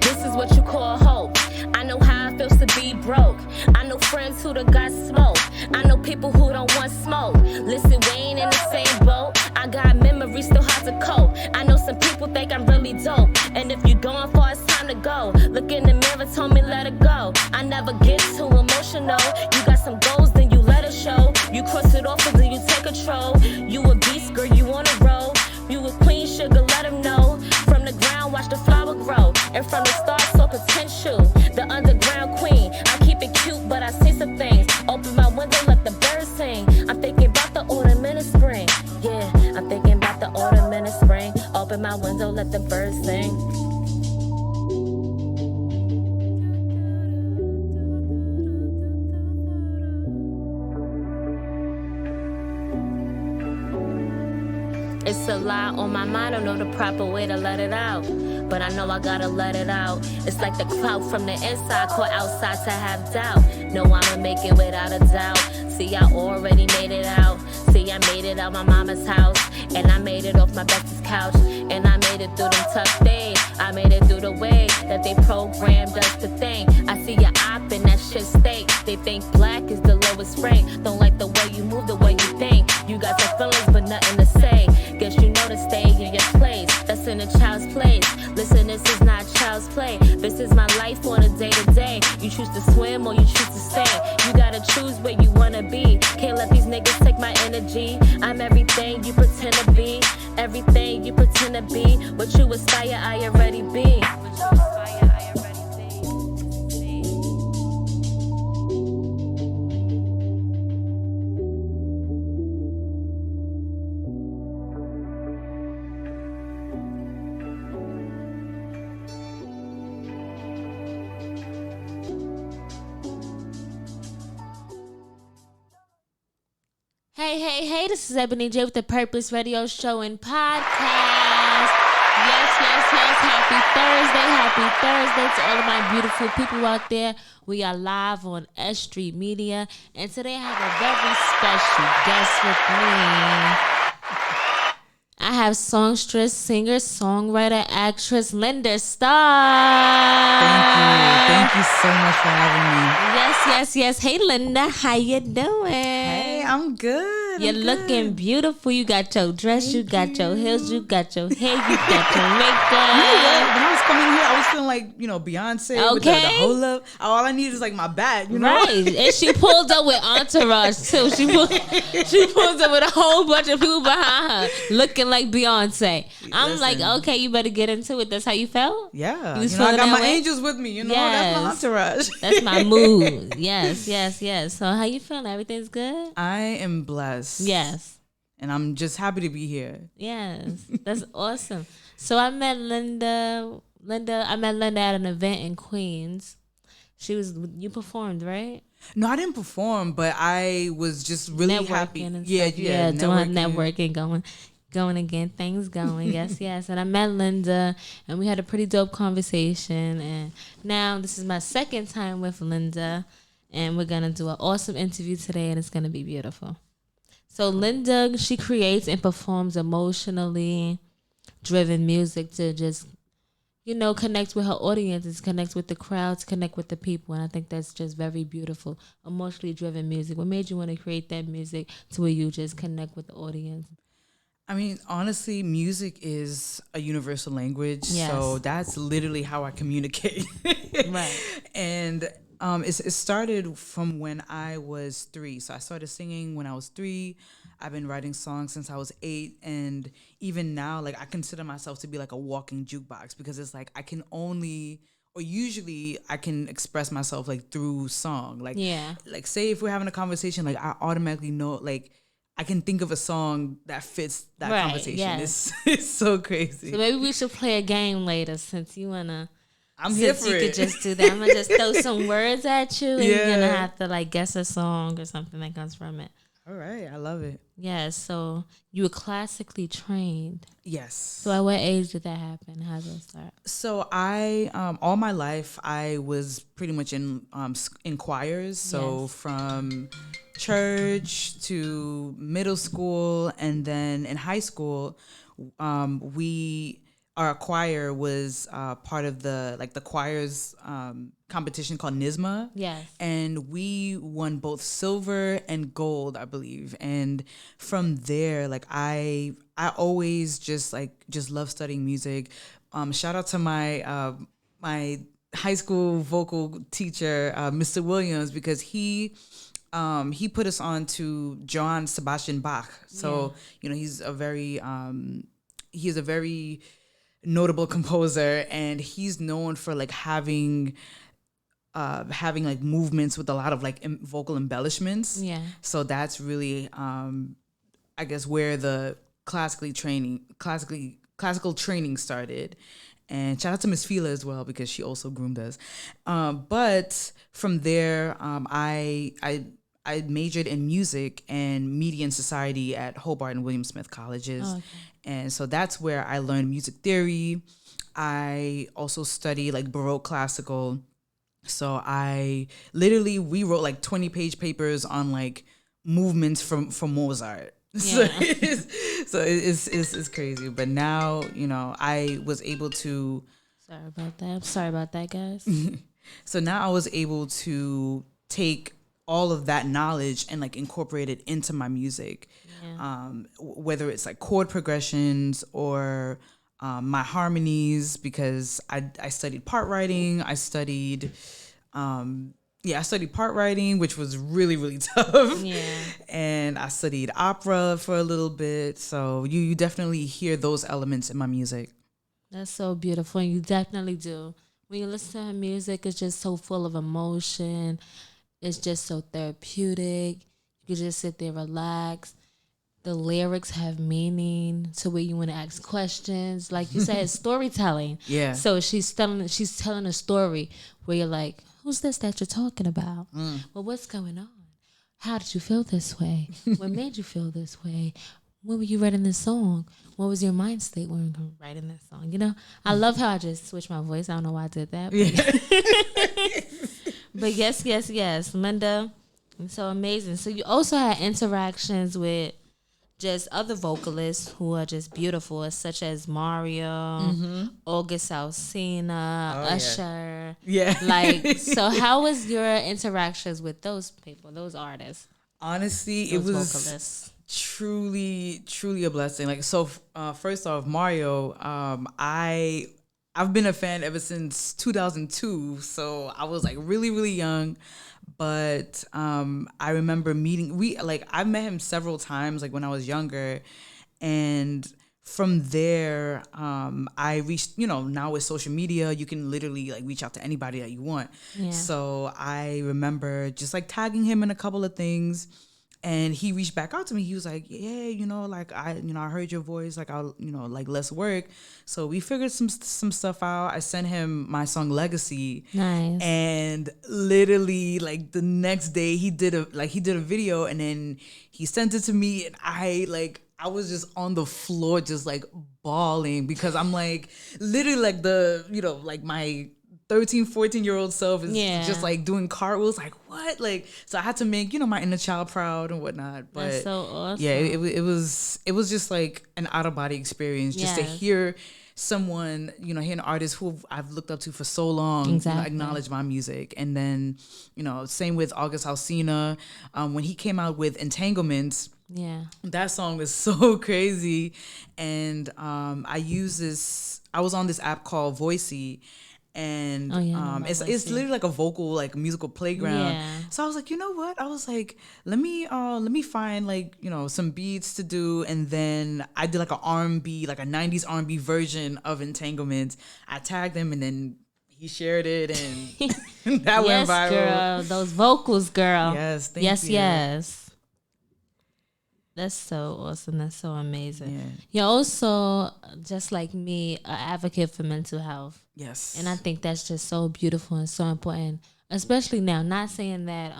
This is what you call hope. I know how it feels to be broke. I know friends who done got smoke. I know people who don't want smoke. Listen, we ain't in the same boat. I got memories, still hard to cope. I know some people think I'm really dope. And if you're going far, it's time to go. Look in the mirror, told me let it go. I never get too emotional. You got some goals, then you let it show. You cross it off, or do you take control? You a beast, girl, you on a roll. You a queen, sugar, let them know. From the ground, watch the flower grow. And from the start, saw potential. The underground queen. I keep it cute, but I see some things. Open my window, let the birds sing. I'm thinking about the autumn and the spring. Yeah, I'm thinking about the autumn and the spring. Open my window, let the birds sing. It's a lot on my mind, I don't know the proper way to let it out. But I know I gotta let it out. It's like the clout from the inside, caught outside to have doubt. Know I'ma make it without a doubt. See, I already made it out. See, I made it out my mama's house. And I made it off my bestie's couch. And I made it through them tough days. I made it through the way that they programmed us to think. I see your op and that shit stink. They think black is the lowest rank. Don't like the way you move, the way you think. You got your feelings but nothing to say. Guess you know to stay in your place. That's in a child's place. Listen, this is not child's play. This is my life on a day-to-day. You choose to swim or you choose to stay. You gotta choose where you wanna be. Can't let these niggas take my energy. I'm everything you pretend to be. Everything you pretend to be. What you aspire, I already be. Hey, this is Ebony J with the Purpose Radio Show and Podcast. Yes. Happy Thursday to all of my beautiful people out there. We are live on S.STREET Media, and today I have a very special guest with me. I have songstress, singer, songwriter, actress, Lynda Starr. Thank you so much for having me. Yes. Hey, Lynda, how you doing? Hey, I'm good. You're looking beautiful. You got your dress, you got your heels, you got your hair, you got your makeup. You know what? When I was coming here, I was feeling like, Beyonce with the whole up. All I need is like my bag, you know? Right. And she pulled up with entourage too. She pulled up with a whole bunch of people behind her looking like Beyonce. I'm like, okay, you better get into it. That's how you felt? Yeah. I got my angels with me, Yes. That's my entourage. That's my mood. Yes. So how you feeling? Everything's good? I am blessed. Yes. And I'm just happy to be here. Yes. That's awesome. So I met Lynda at an event in Queens. You performed, right? No, I didn't perform, but I was just really networking happy. And yeah, stuff. Yeah, doing networking, going again, things going. Yes. And I met Lynda, and we had a pretty dope conversation. And now this is my second time with Lynda, and we're gonna do an awesome interview today, and it's gonna be beautiful. So Lynda, she creates and performs emotionally driven music to just, connect with her audiences, connect with the crowds, connect with the people. And I think that's just very beautiful. Emotionally driven music. What made you want to create that music to where you just connect with the audience? I mean, honestly, music is a universal language. Yes. So that's literally how I communicate. Right. And it started from when I was 3. So I started singing when I was 3. I've been writing songs since I was 8. And even now, like, I consider myself to be like a walking jukebox, because it's like usually I can express myself like through song. Like, like say if we're having a conversation, like I automatically know, like, I can think of a song that fits that conversation. Yes. It's so crazy. So maybe we should play a game later, since you wanna. I'm here for it. You could just do that. I'm gonna just throw some words at you, and you're gonna have to like guess a song or something that comes from it. All right, I love it. Yes, so you were classically trained. Yes. So at what age did that happen? How did that start? So I, all my life, I was pretty much in choirs. So Yes. from church to middle school, and then in high school, our choir was part of the choirs competition called NISMA. Yes. And we won both silver and gold, I believe. And from there, like I always just love studying music. Shout out to my high school vocal teacher, Mr. Williams, because he put us on to Johann Sebastian Bach. So he's a very notable composer, and he's known for like having like movements with a lot of like vocal embellishments. Yeah. So that's really I guess where the classical training started. And shout out to Miss Fila as well, because she also groomed us. But from there, I majored in music and media and society at Hobart and William Smith colleges. Oh, okay. And so that's where I learned music theory. I also studied like Baroque classical. So we wrote like 20-page papers on like movements from Mozart. Yeah. So it's crazy. But now, I was able to. Sorry about that. I'm sorry about that, guys. So now I was able to take all of that knowledge and like incorporate it into my music. Yeah. Whether it's like chord progressions or my harmonies, because I studied part writing. I studied part writing, which was really, really tough. Yeah. And I studied opera for a little bit. So you definitely hear those elements in my music. That's so beautiful, and you definitely do. When you listen to her music, it's just so full of emotion. It's just so therapeutic. You can just sit there, relax. The lyrics have meaning to where you want to ask questions. Like you said, it's storytelling. Yeah. So she's telling a story where you're like, who's this that you're talking about? Well, what's going on? How did you feel this way? What made you feel this way? When were you writing this song? What was your mind state when you were writing this song? I love how I just switched my voice. I don't know why I did that. But yes, Lynda, it's so amazing. So you also had interactions with just other vocalists who are just beautiful, such as Mario, August Alsina, Usher. Yeah. Like, so how was your interactions with those people, those artists? Honestly, Those it was vocalists? truly a blessing. Like, so first off, Mario, I've been a fan ever since 2002. So I was like really, really young. But I remember I met him several times, like when I was younger. And from there, I reached, now with social media, you can literally like reach out to anybody that you want. Yeah. So I remember just like tagging him in a couple of things. And he reached back out to me. He was like, yeah, I heard your voice, like, like, let's work. So we figured some stuff out. I sent him my song Legacy. Nice. And literally like the next day he did a video, and then he sent it to me, and I was just on the floor just like bawling, because I'm like literally like my 13, 14-year-old self is just like doing cartwheels, like what? Like, so I had to make, my inner child proud and whatnot. But that's so awesome. Yeah, it was just like an out of body experience, just to hear someone, hear an artist who I've looked up to for so long, acknowledge my music. And then, same with August Alsina, when he came out with Entanglements. Yeah. That song is so crazy. And I was on this app called Voicey. And it's literally like a vocal, like musical playground. Yeah. So I was like, you know what? I was like, let me find like, some beats to do. And then I did like a R&B, like a 90s R&B version of Entanglements. I tagged him, and then he shared it, and that went viral. Girl, those vocals, girl. Yes, thank you. Yes. That's so awesome. That's so amazing. Yeah. You're also, just like me, an advocate for mental health. Yes. And I think that's just so beautiful and so important, especially now, not saying that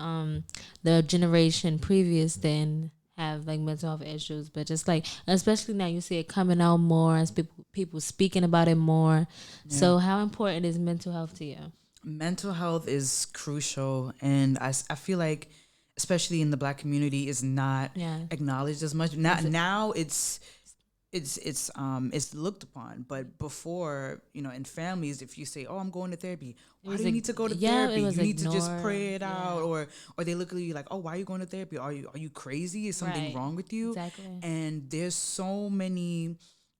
the generation previous didn't have like mental health issues, but just like especially now you see it coming out more as people speaking about it more. Yeah. So how important is mental health to you? Mental health is crucial, and I feel like especially in the Black community is not acknowledged as much. Now it's looked upon, but before, in families, if you say, oh, I'm going to therapy, why do you need to go to therapy? You need to just pray it out, or they look at you like, oh, why are you going to therapy? Are you crazy? Is something wrong with you? Exactly. And there's so many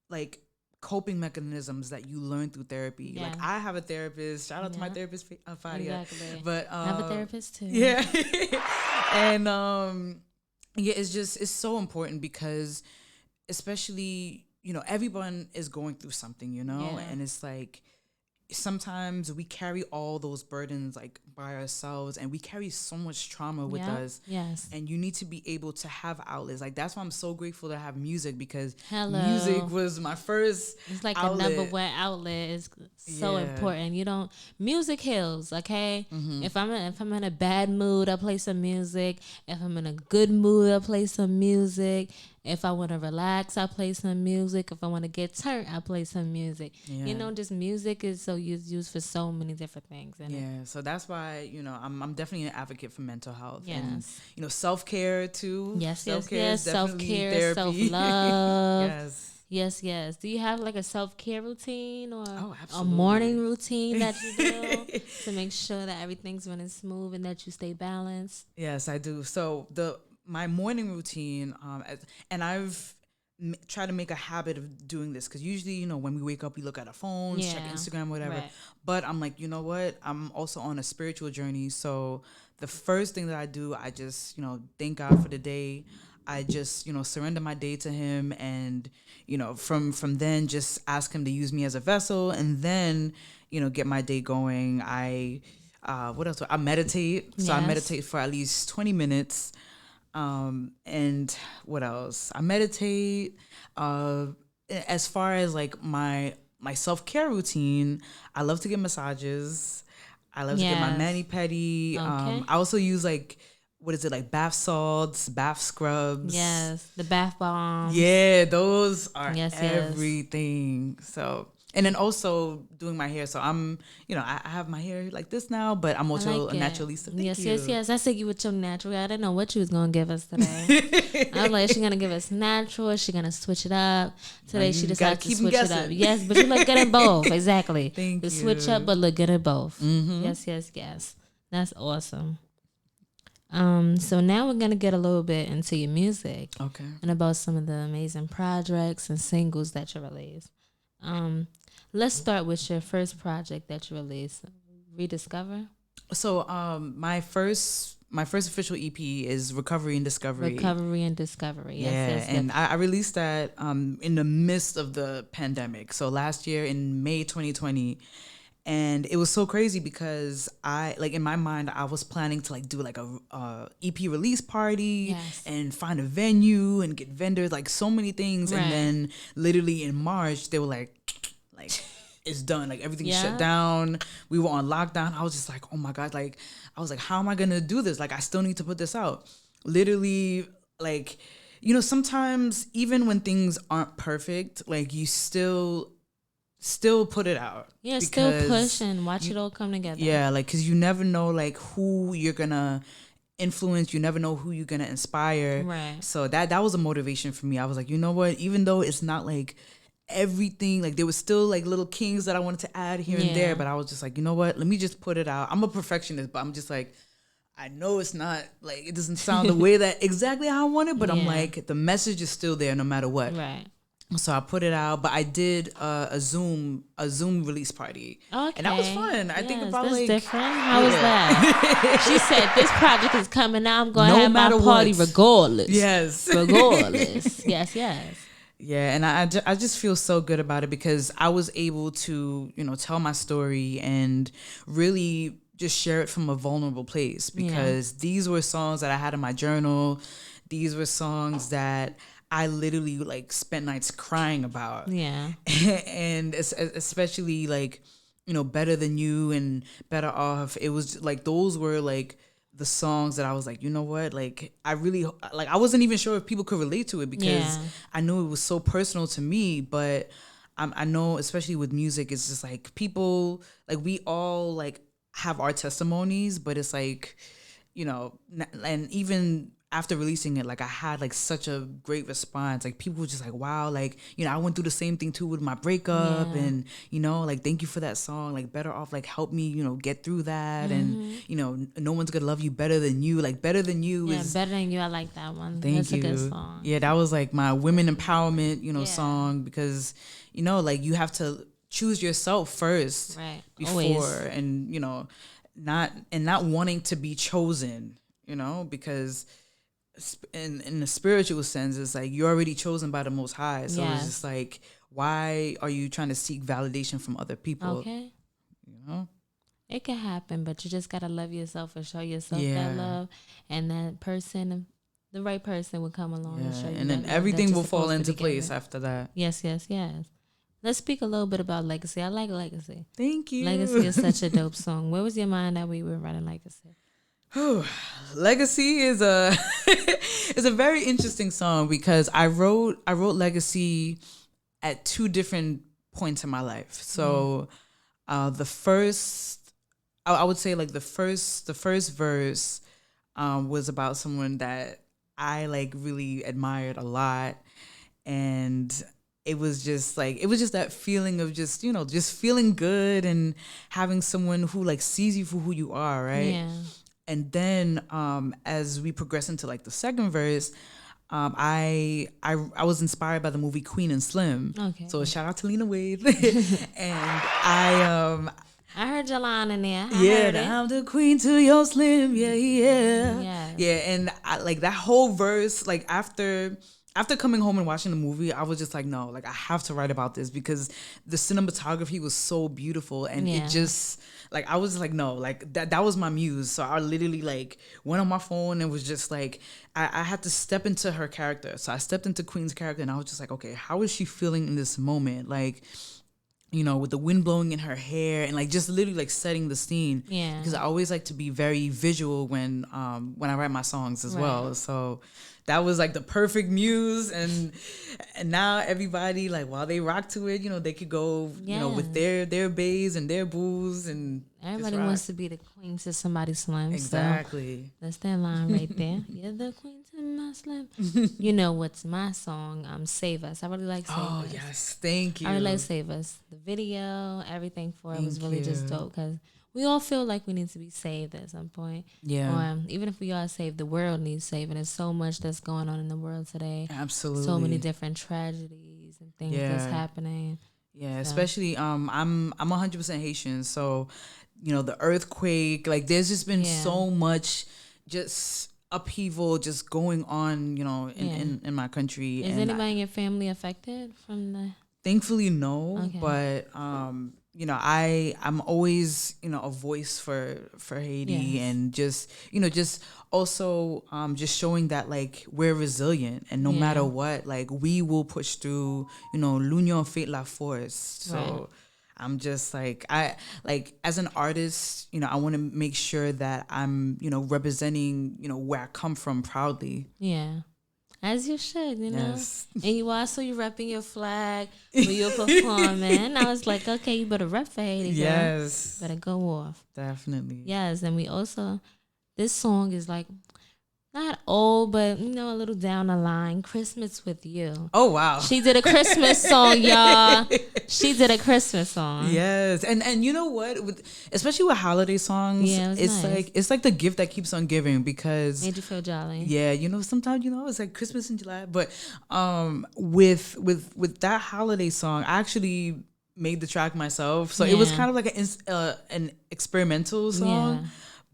like coping mechanisms that you learn through therapy. Like I have a therapist. Shout out to my therapist, Fadia. Exactly. But I have a therapist too. Yeah. And it's so important because especially, everyone is going through something, and it's like sometimes we carry all those burdens like by ourselves, and we carry so much trauma with us. Yes. And you need to be able to have outlets. Like that's why I'm so grateful to have music, because music was my first It's like outlet. a number one outlet. Is so important. Music heals, okay? If I'm in a bad mood, I play some music. If I'm in a good mood, I play some music. If I want to relax, I play some music. If I want to get turned, I play some music. Just music is so used for so many different things. So that's why, I'm definitely an advocate for mental health. Yes. And, self-care too. Yes. Self-care, self-care, self-love. Yes. Do you have like a self-care routine or a absolutely. morning routine that you do to make sure that everything's running smooth and that you stay balanced? Yes, I do. So my morning routine, and I've tried to make a habit of doing this, because usually, when we wake up, we look at our phones, check Instagram, whatever. Right. But I'm like, you know what? I'm also on a spiritual journey. So the first thing that I do, I just, thank God for the day. I just, surrender my day to him, and, from then just ask him to use me as a vessel, and then, get my day going. What else? I meditate. So I meditate for at least 20 minutes. And what else? I meditate. As far as like my self-care routine, I love to get massages. I love to get my mani-pedi. Okay. I also use like, like bath salts, bath scrubs. Yes, the bath bombs. Yeah, those are everything. So, and then also doing my hair. So I'm, I have my hair like this now, but I'm also a naturalista. Yes. I said you with your natural. I didn't know what you was going to give us today. I was like, she's going to give us natural. She's going to switch it up. Today she decided to switch it up. Yes, but you look good in both. Exactly. Thank you. Switch up, but look good in both. Mm-hmm. Yes. That's awesome. So now we're going to get a little bit into your music. Okay. And about some of the amazing projects and singles that you released. Let's start with your first project that you released, Rediscover. So, my first official EP is Recovery and Discovery. Yes. And I released that in the midst of the pandemic. So last year in May 2020. And it was so crazy because in my mind, I was planning to do like a EP release party and find a venue and get vendors, like so many things. Right. And then literally in March, they were like it's done. Like everything shut down. We were on lockdown. I was just like, oh my God. Like, I was like, how am I going to do this? Like, I still need to put this out. Literally, like, sometimes even when things aren't perfect, like you still put it out. Yeah, still push and watch it all come together. Yeah, like, because you never know, like, who you're going to influence. You never know who you're going to inspire. Right. So that was a motivation for me. I was like, you know what? Even though it's not, like, everything, like, there was still, like, little kings that I wanted to add here and there. But I was just like, you know what? Let me just put it out. I'm a perfectionist, but I'm just like, I know it's not, like, it doesn't sound the way that exactly how I want it. But I'm like, the message is still there no matter what. Right. So I put it out, but I did a Zoom release party, and that was fun. I think about that's different. How was that? She said, "This project is coming out. I'm going to have my party regardless." Yes, regardless. Yes. Yeah, and I just feel so good about it because I was able to tell my story and really just share it from a vulnerable place because these were songs that I had in my journal. These were songs that I literally like spent nights crying about. Yeah. And especially like Better Than You and Better Off. It was like those were like the songs that I was like, you know what, like I really like. I wasn't even sure if people could relate to it because I knew it was so personal to me, but I know, especially with music, it's just like people, like we all like have our testimonies, but it's like, and even after releasing it, like I had like such a great response. Like people were just like, wow, like, I went through the same thing too with my breakup and, like, thank you for that song. Like Better Off, like help me, get through that. And, no one's gonna love you better than you. Like Better Than You is Better Than You. I like that one. Thank you. That's a good song. Yeah, that was like my women empowerment, song because, like you have to choose yourself first before Always. and, not wanting to be chosen, because in the spiritual sense, it's like you're already chosen by the Most High. So it's just like, why are you trying to seek validation from other people? Okay. It can happen, but you just gotta love yourself and show yourself that love, and that person, the right person, will come along and show you. And then everything will fall into place after that. Yes. Let's speak a little bit about Legacy. I like Legacy. Thank you. Legacy is such a dope song. Where was your mind that we were writing Legacy? Legacy is a is a very interesting song because I wrote Legacy at two different points in my life. So the first, I would say like the first verse was about someone that I like really admired a lot, and it was just that feeling of just just feeling good and having someone who like sees you for who you are, right? Yeah. And then as we progress into like the second verse, I was inspired by the movie Queen and Slim. Okay. So shout out to Lena Waithe. And I heard your line in there. I'm the queen to your Slim. Yeah. Yeah. Yeah, and I like that whole verse, like after coming home and watching the movie, I was just like, no, like I have to write about this because the cinematography was so beautiful, and it just like I was like, no, like that was my muse. So I literally like went on my phone and was just like, I had to step into her character. So I stepped into Queen's character, and I was just like, okay, how is she feeling in this moment? Like, with the wind blowing in her hair and like just literally like setting the scene. Yeah. Because I always like to be very visual when I write my songs as well. So that was like the perfect muse, and now everybody, like, while they rock to it, they could go, with their bays and their boos, and everybody wants to be the queen to somebody's Slim. Exactly. So that's that line right there. You're the queen to my Slim. You know what's my song? Save Us. I really like Save Us. Oh yes, thank you. I really like Save Us. The video, everything for it was really just dope because we all feel like we need to be saved at some point. Yeah. Or, even if we are saved, the world needs saving. There's so much that's going on in the world today. Absolutely. So many different tragedies and things that's happening. Yeah, especially I'm 100% Haitian, so the earthquake, like there's just been so much just upheaval just going on, in my country. Is anybody in your family affected from the? Thankfully, no. Okay. But I'm always a voice for Haiti, and just also just showing that like we're resilient, and no matter what, like we will push through. L'union fait la force. So I'm just like as an artist, I want to make sure that I'm representing where I come from proudly. Yeah. As you should, Yes. And you also, you repping your flag when you're performing. I was like, okay, you better rep for Haiti, girl. Yes. Better go off. Definitely. Yes, and we also, this song is like, not old, but, a little down the line. Christmas with You. Oh, wow. She did a Christmas song, y'all. She did a Christmas song. Yes. And you know what? Especially with holiday songs, it's like the gift that keeps on giving because... Made you feel jolly. Yeah, sometimes, it's like Christmas in July. But with that holiday song, I actually made the track myself. So it was kind of like an experimental song. Yeah.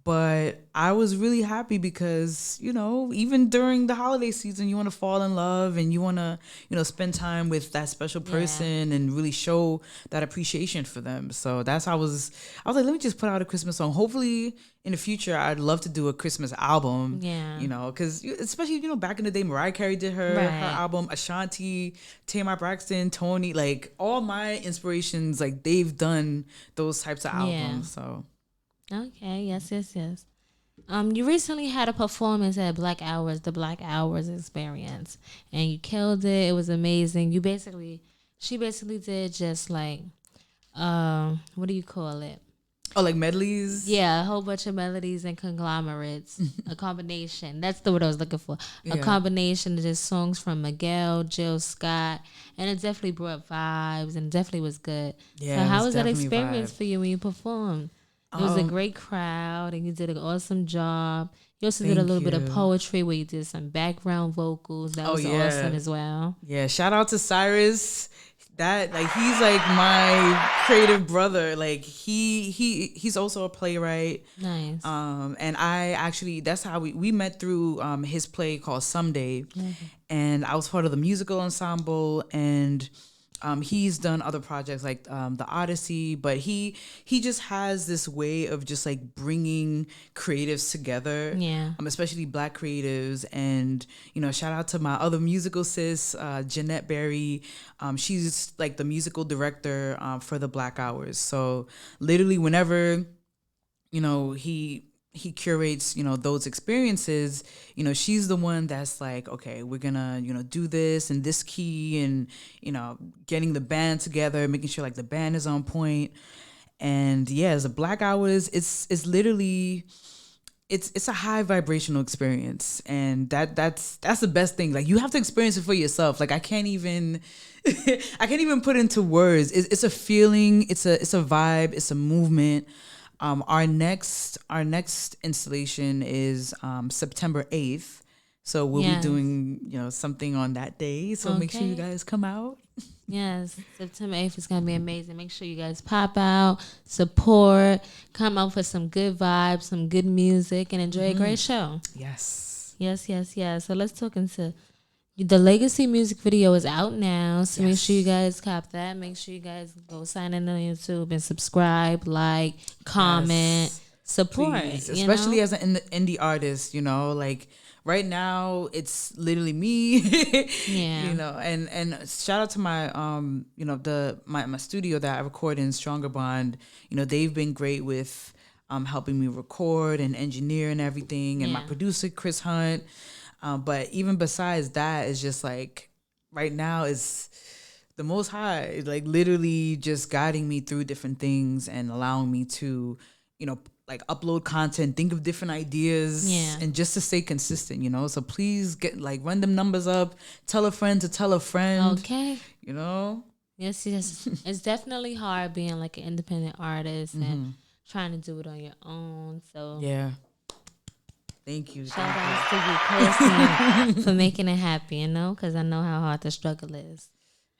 But I was really happy because, even during the holiday season, you want to fall in love and you want to, spend time with that special person and really show that appreciation for them. So that's how I was like, let me just put out a Christmas song. Hopefully in the future, I'd love to do a Christmas album. Yeah. Because especially, back in the day, Mariah Carey did her album, Ashanti, Tamar Braxton, Tony, like all my inspirations, like they've done those types of albums. So. Okay, yes. You recently had a performance at the Black Hours Experience, and you killed it. It was amazing. She basically did just like, what do you call it? Oh, like medleys? Yeah, a whole bunch of melodies and conglomerates. A combination. That's the word I was looking for. A combination of just songs from Miguel, Jill Scott, and it definitely brought vibes and definitely was good. Yeah, so how was that experience for you when you performed? It was a great crowd, and you did an awesome job. You also did a little bit of poetry where you did some background vocals. That was awesome as well. Yeah, shout out to Cyrus. That he's like my creative brother. Like he's also a playwright. Nice. And I actually that's how we met through his play called Someday, and I was part of the musical ensemble and. He's done other projects like the Odyssey, but he just has this way of just like bringing creatives together. Yeah. Especially Black creatives, and shout out to my other musical sis, Jeanette Berry. She's like the musical director for the Black Hours. So literally, whenever he curates, those experiences, she's the one that's like, okay, we're gonna, do this in this key and, getting the band together, making sure like the band is on point. And yeah, as a Black Hours, it's literally, it's a high vibrational experience. And that's the best thing. Like you have to experience it for yourself. Like I can't even put into words. It's a feeling, it's a vibe, it's a movement. Our next installation is September 8th. So we'll be doing, something on that day. So make sure you guys come out. Yes, September 8th is going to be amazing. Make sure you guys pop out, support, come out for some good vibes, some good music, and enjoy a great show. Yes. Yes. So let's talk into the Legacy music video is out now, so make sure you guys cop that. Make sure you guys go sign in on YouTube and subscribe, like, comment, support. Please. Especially as an indie artist, like right now it's literally me. And shout out to my my studio that I record in, Stronger Bond. They've been great with helping me record and engineer and everything, and my producer Chris Hunt. But even besides that, it's just like right now is the Most High, like literally just guiding me through different things and allowing me to, like upload content, think of different ideas, and just to stay consistent, So please run them numbers up, tell a friend to tell a friend. Okay. Yes. It's definitely hard being like an independent artist and trying to do it on your own. So yeah. Thank you. Shout out to you personally for making it happen, because I know how hard the struggle is.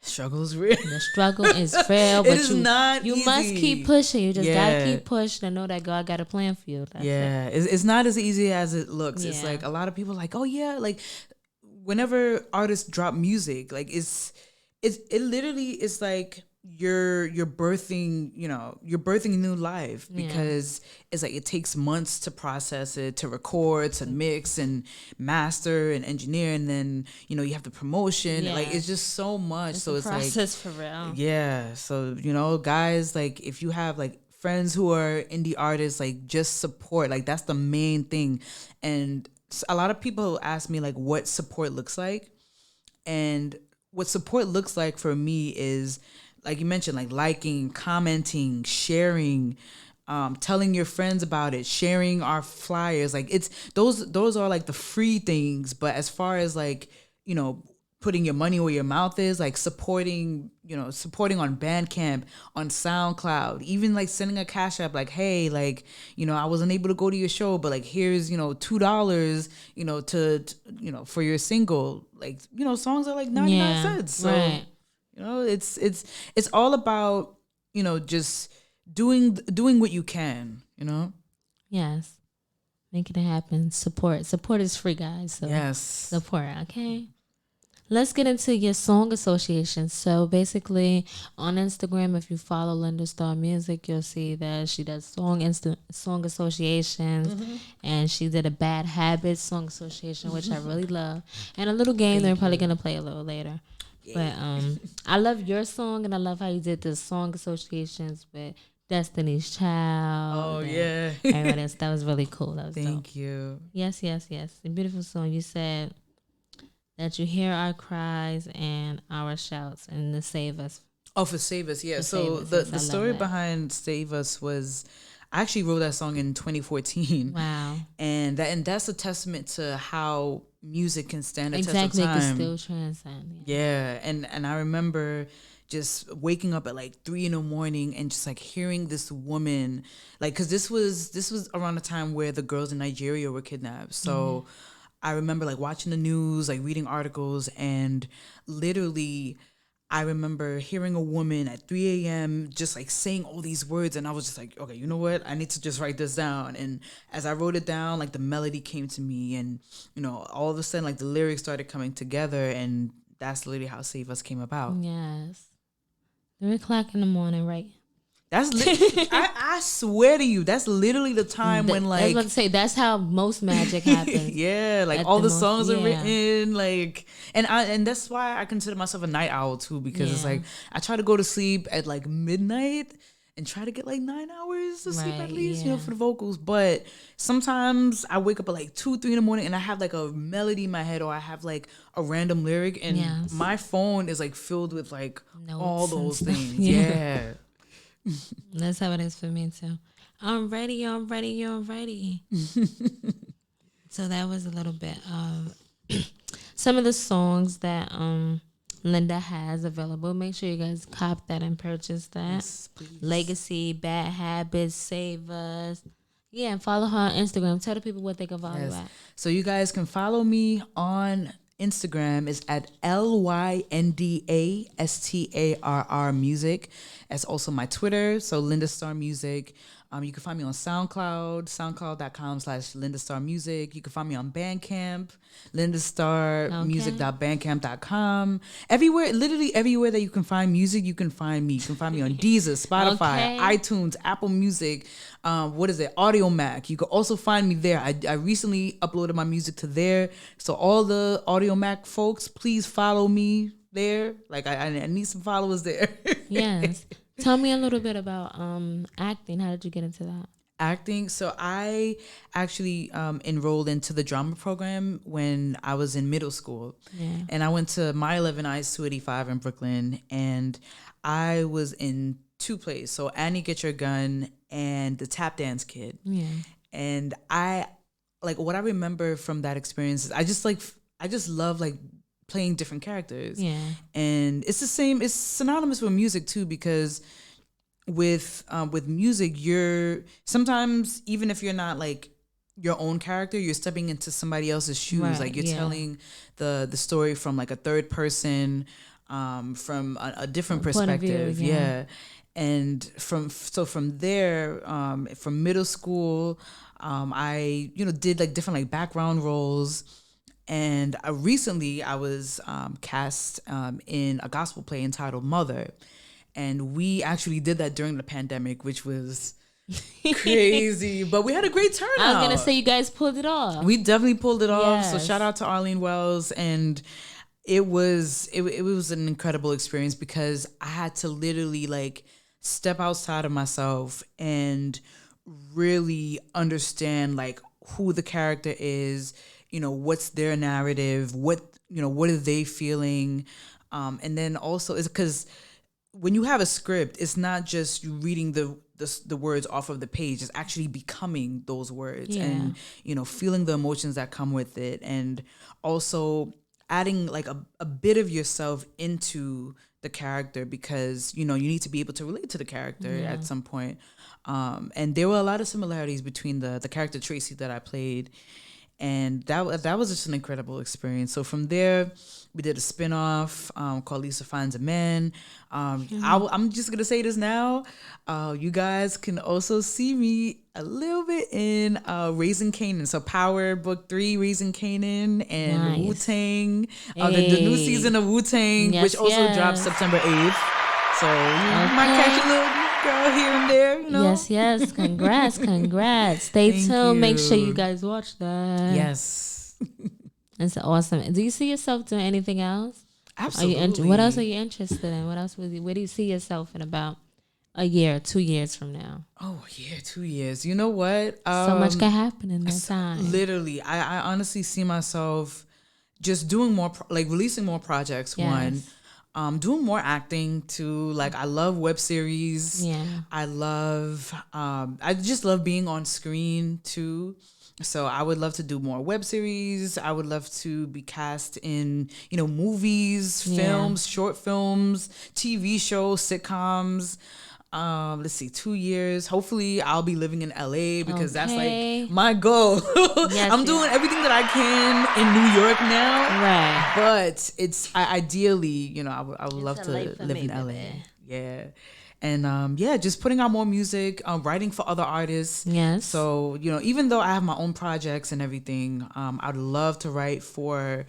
Struggle's real. The struggle is real, but it is not you easy. Must keep pushing. You just gotta keep pushing and know that God got a plan for you. That's it. It's not as easy as it looks. Yeah. It's like a lot of people like, oh yeah, like whenever artists drop music, like it literally is like you're birthing a new life, because it's like it takes months to process it, to record, to mix and master and engineer, and then you have the promotion. Like it's just so much. So it's process for real. Yeah. So guys, like if you have like friends who are indie artists, like just support. Like that's the main thing. And a lot of people ask me like what support looks like, and what support looks like for me is, like you mentioned, like liking, commenting, sharing, telling your friends about it, sharing our flyers. Like it's those are like the free things. But as far as like, putting your money where your mouth is, like supporting on Bandcamp, on SoundCloud, even like sending a Cash App, like, hey, like, I wasn't able to go to your show, but like, here's, $2, to for your single, like, songs are like 99 cents. So, right. It's all about, just doing what you can, Yes. Making it happen. Support is free, guys. So Yes. support. Okay. Let's get into your song association. So basically, on Instagram, if you follow Lynda Starr Music, you'll see that she does song associations, and she did a Bad Habits song association, which I really love, and a little game they're probably gonna play a little later. But I love your song, and I love how you did the song associations with Destiny's Child. Oh yeah. Everybody else. That was really cool. That was dope. Thank you. Yes. A beautiful song. You said that you hear our cries and our shouts and to save us. Oh, for Save Us, yeah. For So Save Us, yes, the I story love that. behind Save Us was, I actually wrote that song in 2014. Wow. And that's a testament to how music can stand a Exactly. It test of can time. still transcend. Yeah, and I remember just waking up at like 3 a.m. and just like hearing this woman, like, because this was around the time where the girls in Nigeria were kidnapped. So I remember like watching the news, like reading articles, and literally I remember hearing a woman at 3 a.m. just like saying all these words, and I was just like, okay, you know what? I need to just write this down. And as I wrote it down, like the melody came to me, and all of a sudden like the lyrics started coming together, and that's literally how Save Us came about. Yes. 3 o'clock in the morning, right? That's I swear to you, that's literally the time when I was like about to say that's how most magic happens. yeah, like At all the the most- songs are yeah. written, like, and that's why I consider myself a night owl too, because it's Yeah. like I try to go to sleep at like midnight and try to get like 9 hours of sleep Right, at least, yeah. for the vocals. But sometimes I wake up at like 2, 3 in the morning and I have like a melody in my head, or I have like a random lyric, and Yes. my phone is like filled with like Notes all and those stuff. things. Yeah. Yeah. That's how it is for me too. I'm ready. So that was a little bit of some of the songs that Lynda has available. Make sure you guys cop that and purchase that. Yes, please. Legacy, Bad Habits, Save Us. Yeah, and follow her on Instagram. Tell the people what they can follow you Yes. at. So you guys can follow me on Instagram. It's at LYNDASTARR Music. That's also my Twitter. So Lynda Starr Music. You can find me on SoundCloud, soundcloud.com/Lynda Starr Music. You can find me on Bandcamp, lindastarmusic.bandcamp.com. Everywhere, literally everywhere that you can find music, you can find me. You can find me on Deezer, Spotify, Okay. iTunes, Apple Music, Audio Mac. You can also find me there. I recently uploaded my music to there. So all the Audio Mac folks, please follow me there. Like I need some followers there. Yes. Tell me a little bit about acting. How did you get into that? Acting. So I actually enrolled into the drama program when I was in middle school. Yeah. And I went to My 11 Eyes 285 in Brooklyn, and I was in 2 plays. So Annie Get Your Gun and The Tap Dance Kid. Yeah. And I like what I remember from that experience is I just love like playing different characters. Yeah. And it's synonymous with music too, because with music, you're sometimes, even if you're not like your own character, you're stepping into somebody else's shoes. Right, Like you're yeah. telling the story from like a third person, from a different Point of view, perspective. yeah. Yeah. And from there, from middle school, I did like different like background roles. And recently I was cast in a gospel play entitled Mother. And we actually did that during the pandemic, which was crazy. But we had a great turnout. I was going to say you guys pulled it off. We definitely pulled it off. So Yes. shout out to Arlene Wells. And it was an incredible experience, because I had to literally like step outside of myself and really understand like who the character is, what's their narrative, what are they feeling, and then also it's because when you have a script, it's not just you reading the words off of the page. It's actually becoming those words, Yeah. and feeling the emotions that come with it, and also adding like a bit of yourself into the character, because you need to be able to relate to the character at some point. And there were a lot of similarities between the character Tracy that I played And that was just an incredible experience. So from there, we did a spinoff called Lisa Finds a Man. I'm just gonna say this now. You guys can also see me a little bit in Raising Kanan. So Power Book 3, Raising Kanan, and Wu-Tang. The new season of Wu-Tang, which also drops September 8th. So you might catch a little girl here and there, you know? Yes. Congrats. Stay tuned. Make sure you guys watch that. Yes. It's awesome. Do you see yourself doing anything else? Absolutely. What else are you interested in? Where do you see yourself in about a year, 2 years from now? Oh, yeah, 2 years. You know what? So much can happen in that time. Literally, I honestly see myself just doing more, releasing more projects, one. Doing more acting too. Like, I love web series. Yeah. I just love being on screen too. So I would love to do more web series. I would love to be cast in, movies, films, short films, TV shows, sitcoms. Let's see, 2 years. Hopefully I'll be living in LA because that's like my goal. I'm doing everything that I can in New York now. Right. But ideally, I would love to live in LA. Yeah. And just putting out more music, writing for other artists. Yes. So, even though I have my own projects and everything, I'd love to write for,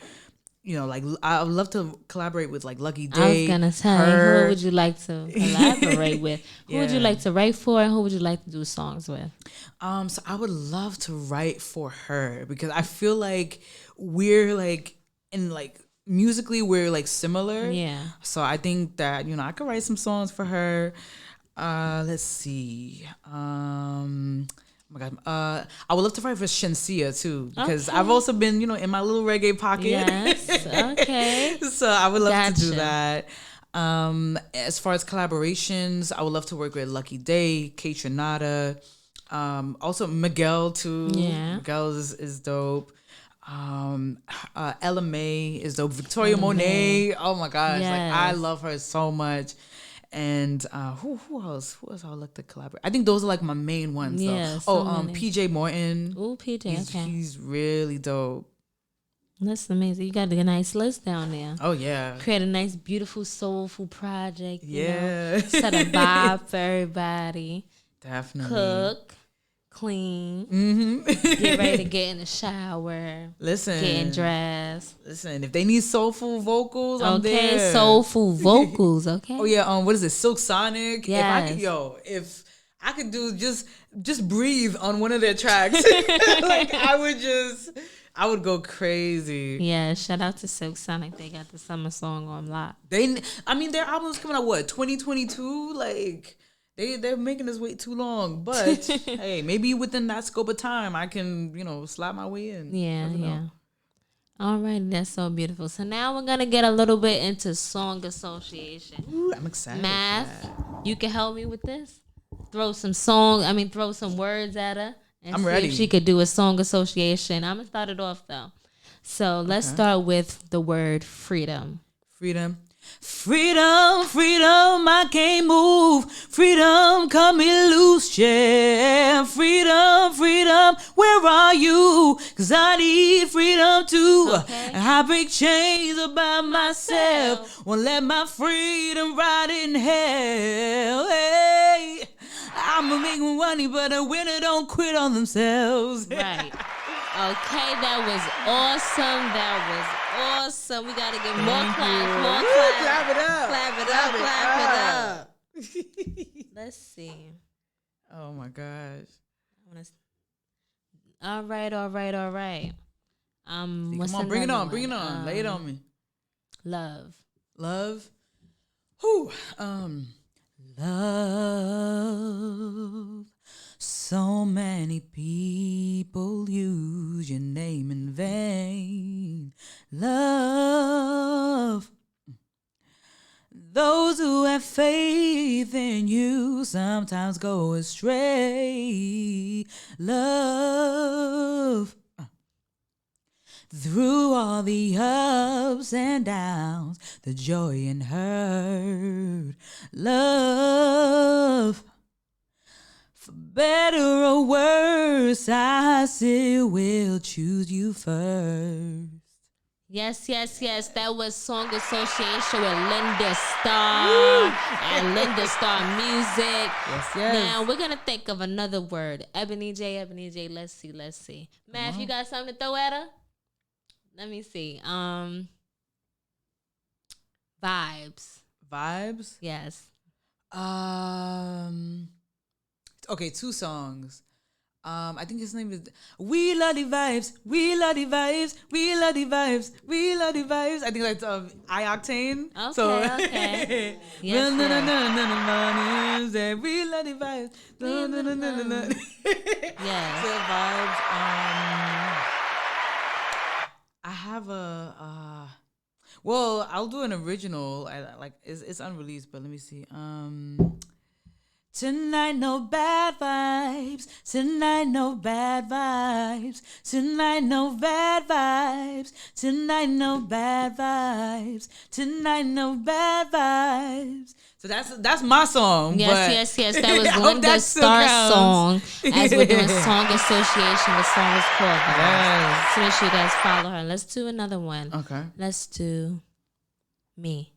I would love to collaborate with like Lucky Day. I was gonna say, who would you like to collaborate with? Who would you like to write for, and who would you like to do songs with? So I would love to write for her because I feel like we're like musically we're like similar. Yeah. So I think that I could write some songs for her. Let's see. Oh my God. I would love to write for Shensia too because I've also been, in my little reggae pocket. Yes. Okay. So I would love to do that. As far as collaborations, I would love to work with Lucky Day, Kate Trinata, also Miguel too. Yeah. Miguel is dope. Ella May is dope. Victoria Monet. Oh my gosh. Like, I love her so much. And who else? Who else I would like to collaborate? I think those are like my main ones. Yeah, PJ Morton. Oh, PJ. He's really dope. That's amazing. You got a nice list down there. Oh yeah. Create a nice, beautiful, soulful project. Yeah. Set a vibe for everybody. Definitely. Cook, clean. Mm-hmm. Get ready to get in the shower. Listen. Getting dressed. Listen, if they need soulful vocals, I'm there. Okay, soulful vocals. Okay. Oh yeah. What is it? Silk Sonic. Yes. If I could do just breathe on one of their tracks, like I would go crazy. Yeah, shout out to Silk Sonic. They got the summer song on lock. Their album's coming out 2022? Like they're making us wait too long. But hey, maybe within that scope of time, I can slide my way in. Yeah. All right, that's so beautiful. So now we're gonna get a little bit into song association. Ooh, I'm excited. Math, you can help me with this. Throw some words at her. And I'm see ready. If she could do a song association. I'm gonna start it off though. So let's start with the word freedom. Freedom. Freedom, freedom, I can't move. Freedom, cut me loose, yeah. Freedom, freedom, where are you? 'Cause I need freedom too. Okay. I break chains about myself. Won't let my freedom rot in hell. Hey. I'ma make money, but a winner don't quit on themselves. Right. Okay, that was awesome. We gotta get more claps. Clap it up. Clap it up. Let's see. Oh my gosh. All right. Come on, bring it on. Lay it on me. Love. Whew. Love. So many people use your name in vain. Love. Those who have faith in you sometimes go astray. Love. Through all the ups and downs, the joy and hurt. Love. For better or worse, I still will choose you first. Yes. That was Song Association with Lynda Starr and Lynda Starr Music. Yes. Now we're gonna think of another word. Ebony J. Let's see. Matt, if you got something to throw at her, let me see. Vibes. Yes. Okay, 2 songs. I think his name is We Love the Vibes, We Love the Vibes, We Love the Vibes, We Love the Vibes. I think that's iOctane. Okay. Yes. We love the vibes. Yes. The vibes. I have well, I'll do an original. It's unreleased, but let me see. Tonight no bad vibes. Tonight no bad vibes. Tonight no bad vibes. Tonight no bad vibes. Tonight no bad vibes. So that's my song. Yes. That was Lynda Starr's song. As we're doing Song Association, the song is called Vibes. Yes. So make sure you guys follow her. Let's do another one. Okay. Let's do Me.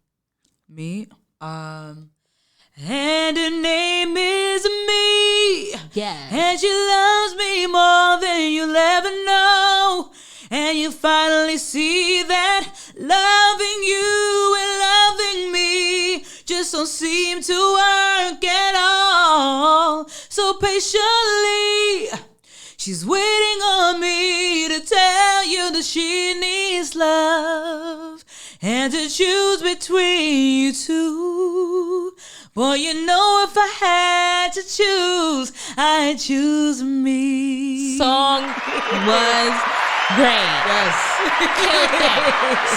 And her name is Me. Yes. And she loves me more than you'll ever know. And you finally see that loving you and loving me just don't seem to work at all. So patiently, she's waiting on me to tell you that she needs love and to choose between you two. Boy, you know if I had to choose, I'd choose me. Song was great. Yes. Killed that.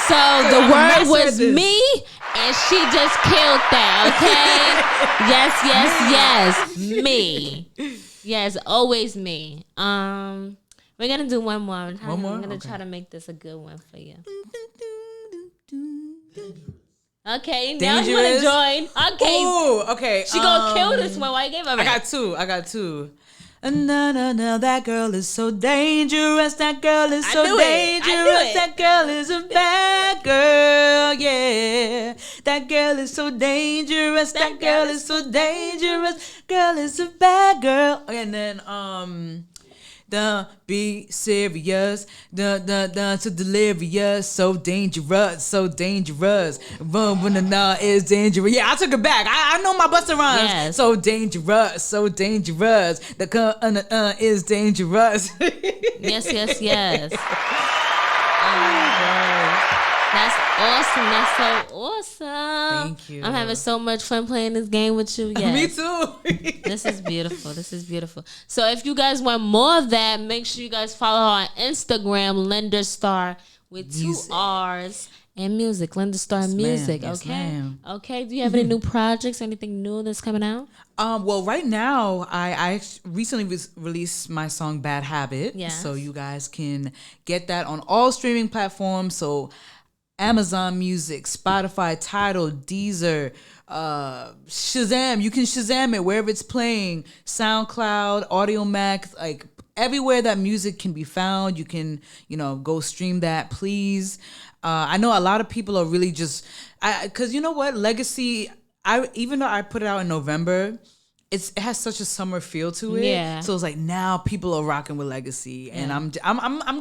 So the word was me, and she just killed that, okay? Yes. Me. Yes, always me. We're gonna do one more. I'm gonna try to make this a good one for you. Okay, now you wanna join. Okay. Ooh, okay. She gonna kill this one. Why you gave her I got two. No, that girl is so dangerous. That girl is so dangerous. That girl is a bad girl, yeah. That girl is so dangerous. That girl is so dangerous. Girl is a bad girl. And then don't be serious, so delirious, so dangerous, is dangerous. Yeah, I took it back. I know my Busta Rhymes. Yes. So dangerous, the is dangerous. Yes. That's awesome. That's so awesome. Thank you. I'm having so much fun playing this game with you. Yes. Me too. This is beautiful. So if you guys want more of that, make sure you guys follow her on Instagram, Lynda Starr with 2 R's and music. Lynda Starr Music. Yes, Okay. ma'am. Okay. Do you have any new projects? Anything new that's coming out? Well, right now, I recently released my song Bad Habit. Yes. So you guys can get that on all streaming platforms. So Amazon Music, Spotify, Tidal, Deezer, Shazam. You can Shazam it wherever it's playing. SoundCloud, Audio Mac, like everywhere that music can be found. You can, go stream that, please. I know a lot of people are really just, because you know what, Legacy. Even though I put it out in November, it has such a summer feel to it. Yeah. So it's like now people are rocking with Legacy, and I'm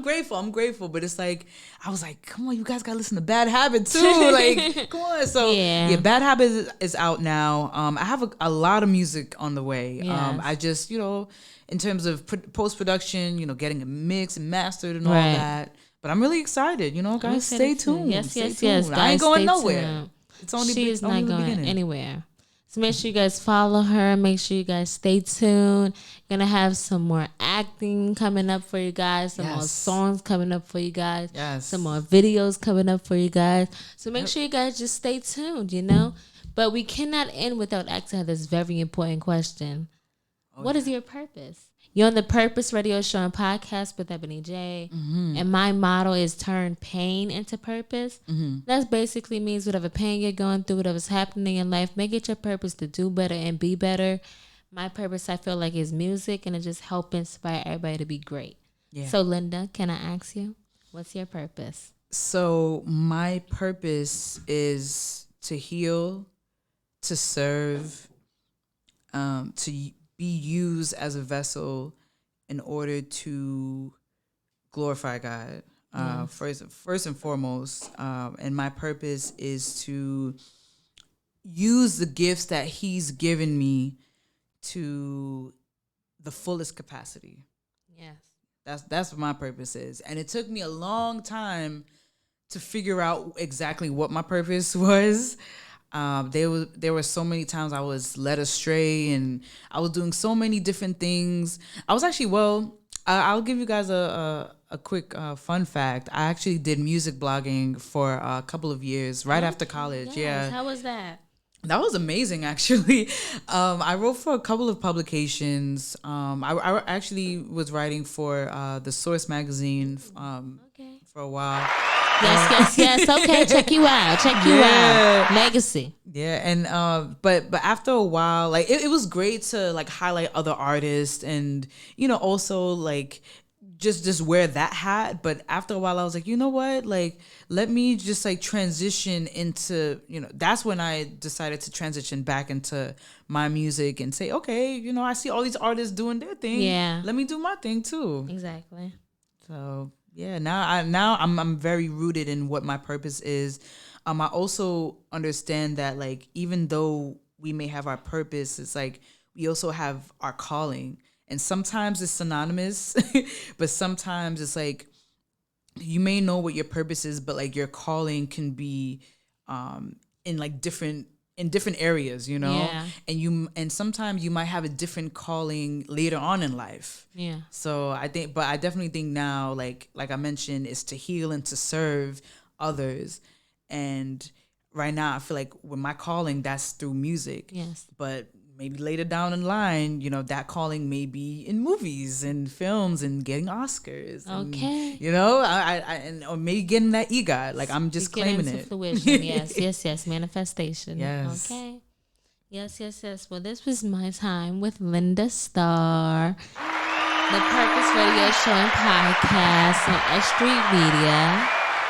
grateful. I'm grateful, but it's like I was like, come on, you guys gotta listen to Bad Habit too. Like, come on. So yeah, Bad Habit is out now. I have a lot of music on the way. Yes. I just in terms of post production, getting it mixed and mastered and all that. But I'm really excited. Guys, stay tuned. Yes. Guys, I ain't going nowhere. Tuned. It's only she is only not going beginning. anywhere. So make sure you guys follow her. Make sure you guys stay tuned. Gonna have some more acting coming up for you guys. Some more songs coming up for you guys. Yes. Some more videos coming up for you guys. So make sure you guys just stay tuned, But we cannot end without asking her this very important question. What is your purpose? You're on the Purpose Radio Show and Podcast with Ebony J. Mm-hmm. And my motto is turn pain into purpose. Mm-hmm. That basically means whatever pain you're going through, whatever's happening in life, make it your purpose to do better and be better. My purpose, I feel like, is music, and it just help inspire everybody to be great. Yeah. So, Lynda, can I ask you, what's your purpose? So my purpose is to heal, to serve, to be used as a vessel in order to glorify God. First and foremost, and my purpose is to use the gifts that He's given me to the fullest capacity. Yes. That's what my purpose is, and it took me a long time to figure out exactly what my purpose was. There were so many times I was led astray, and I was doing so many different things. I was actually I'll give you guys a quick fun fact. I actually did music blogging for a couple of years right after college. Yes. Yeah, How was that? that was amazing, actually. I wrote for a couple of publications. I actually was writing for the Source magazine for a while. Yes. Okay, check you out. Out. Legacy. Yeah, and but after a while, like it was great to like highlight other artists and also like just wear that hat. But after a while I was like, you know what, like let me just like transition into that's when I decided to transition back into my music and say, okay, I see all these artists doing their thing, let me do my thing too. Exactly. So yeah, now I'm very rooted in what my purpose is. I also understand that like even though we may have our purpose, it's like we also have our calling. And sometimes it's synonymous, but sometimes it's like you may know what your purpose is, but like your calling can be in like different areas, Yeah. and sometimes you might have a different calling later on in life. Yeah. So I definitely think now, like I mentioned, is to heal and to serve others. And right now I feel like with my calling, that's through music. Yes. But maybe later down in line, that calling may be in movies and films and getting Oscars. Okay. And or maybe getting that EGOT. Like I'm just claiming it. Fruition. Yes. Manifestation. Yes. Okay. Yes. Well, this was my time with Lynda Starr, the Purpose Radio Show and Podcast on S.STREET Media.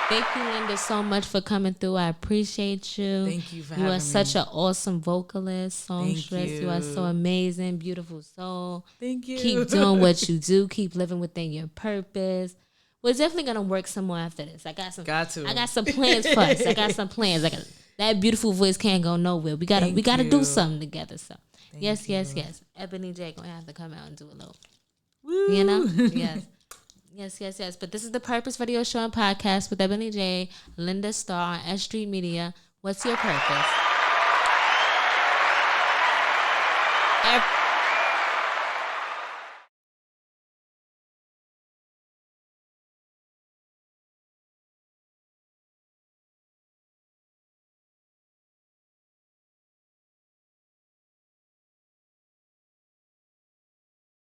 Thank you, Lynda, so much for coming through. I appreciate you. Thank you for having me. You are such an awesome vocalist, songstress. Thank You are so amazing, beautiful soul. Thank you. Keep doing what you do. Keep living within your purpose. We're definitely gonna work some more after this. I got some plans for us. I got some plans. That beautiful voice can't go nowhere. We gotta do something together. So yes. Ebony J gonna have to come out and do a little. Woo. Yes. But this is the Purpose Radio Show and Podcast with Ebony J, Lynda Starr, S.STREET Media. What's your purpose?